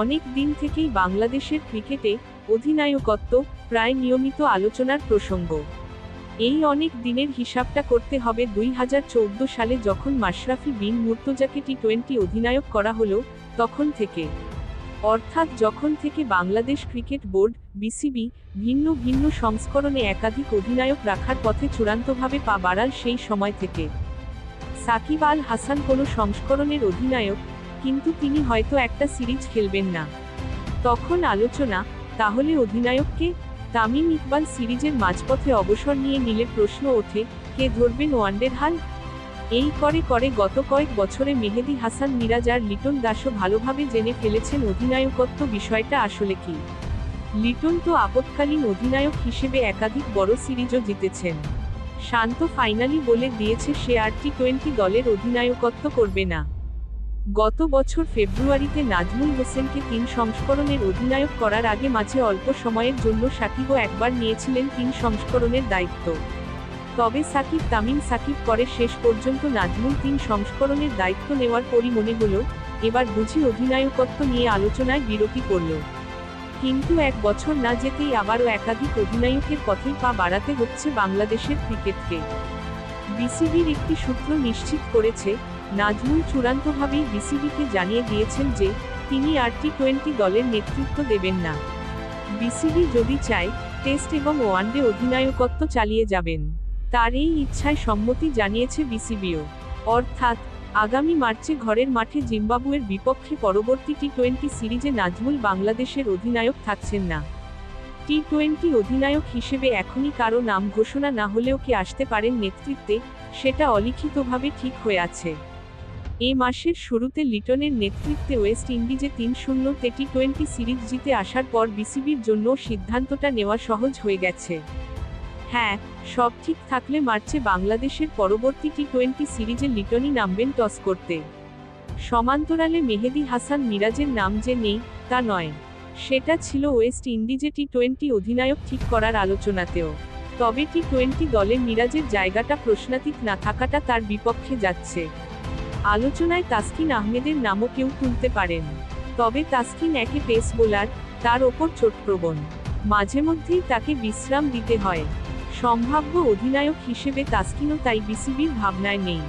অনেক দিন থেকেই বাংলাদেশের ক্রিকেটে অধিনায়কত্ব প্রায় নিয়মিত আলোচনার প্রসঙ্গ। এই অনেক দিনের হিসাবটা করতে হবে 2014 সালে যখন মাশরাফি বিন মুর্তজাকে টি-20 অধিনায়ক করা হলো, তখন থেকে। অর্থাৎ যখন থেকে বাংলাদেশ ক্রিকেট বোর্ড বিসিবি ভিন্ন ভিন্ন সংস্করণে একাধিক অধিনায়ক রাখার পথে চূড়ান্তভাবে পা বাড়াল সেই সময় থেকে। সাকিব আল হাসান কোনো সংস্করণের অধিনায়ক, কিন্তু তিনি হয়তো একটা সিরিজ খেলবেন না। তখন আলোচনা, তাহলে অধিনায়ককে? তামিম ইকবাল সিরিজের মাঝপথে অবসর নিয়ে নিলে প্রশ্ন ওঠে, কে ধরবেন ওয়ানডের হাল? এই করে গত কয়েক বছরে মেহেদী হাসান মিরাজ আর লিটন দাসও ভালোভাবে জেনে ফেলেছেন অধিনায়কত্ব বিষয়টা আসলে কি। লিটন তো আপৎকালীন অধিনায়ক হিসেবে একাধিক বড় সিরিজও জিতেছেন। শান্ত ফাইনালি বলে দিয়েছে সে আর টি-20 দলের অধিনায়কত্ব করবে না। গত বছর ফেব্রুয়ারিতে নাজমুল হোসেনকে 3 সংস্করণের অধিনায়ক করার আগে মাঝে অল্প সময়ের জন্য সাকিবও একবার নিয়েছিলেন 3 সংস্করণের দায়িত্ব। তবে সাকিব তামিম সাকিব করে শেষ পর্যন্ত নাজমুল 3 সংস্করণের দায়িত্ব নেওয়ার পরই মনে হলো, এবার বুঝি অধিনায়কত্ব নিয়ে আলোচনায় বিরতি পড়ল। কিন্তু এক বছর না যেতেই আবারও একাধিক অধিনায়কের পথেই পা বাড়াতে হচ্ছে বাংলাদেশের ক্রিকেটকে। বিসিবির একটি সূত্র নিশ্চিত করেছে, নাজমুল চূড়ান্তভাবেই বিসিবিকে জানিয়ে দিয়েছেন যে, তিনি আর টি-20 দলের নেতৃত্ব দেবেন না। বিসিবি যদি চায়, টেস্ট এবং ওয়ানডে অধিনায়কত্ব চালিয়ে যাবেন। তার এই ইচ্ছায় সম্মতি জানিয়েছে বিসিবিও। অর্থাৎ, আগামী মার্চে ঘরের মাঠে জিম্বাবুয়ের বিপক্ষে পরবর্তী টি-20 সিরিজে নাজমুল বাংলাদেশের অধিনায়ক থাকছেন না। টি-20 অধিনায়ক হিসেবে এখনই কারো নাম ঘোষণা না হলেও কে আসতে পারেন নেতৃত্বে, সেটা অলিখিতভাবে ঠিক হয়ে আছে। এ মাসের শুরুতে লিটনের নেতৃত্বে ওয়েস্ট ইন্ডিজে 3-0 টি-20 সিরিজ জিতে আসার পর বিসিবির জন্য সিদ্ধান্তটা নেওয়া সহজ হয়ে গেছে। হ্যাঁ, সব ঠিক থাকলে মার্চে বাংলাদেশের পরবর্তী টি-20 সিরিজে লিটনই নামবেন টস করতে। সমান্তরালে মেহেদী হাসান মিরাজের নাম যে নেই, তা নয়। সেটা ছিল ওয়েস্ট ইন্ডিজে টি-20 অধিনায়ক ঠিক করার আলোচনাতেও। তবে টি-20 দলে মিরাজের জায়গাটা প্রশ্নাতীত না থাকাটা তার বিপক্ষে যাচ্ছে। আলোচনায় তাসকিন আহমেদের নামও কেউ তুলতে পারেন। তবে তাসকিন একে পেস বোলার, তার ওপর চোটপ্রবণ। মাঝেমধ্যেই তাকে বিশ্রাম দিতে হয়। সম্ভাব্য অধিনায়ক হিসেবে তাসকিনও তাই বিসিবির ভাবনায় নেই।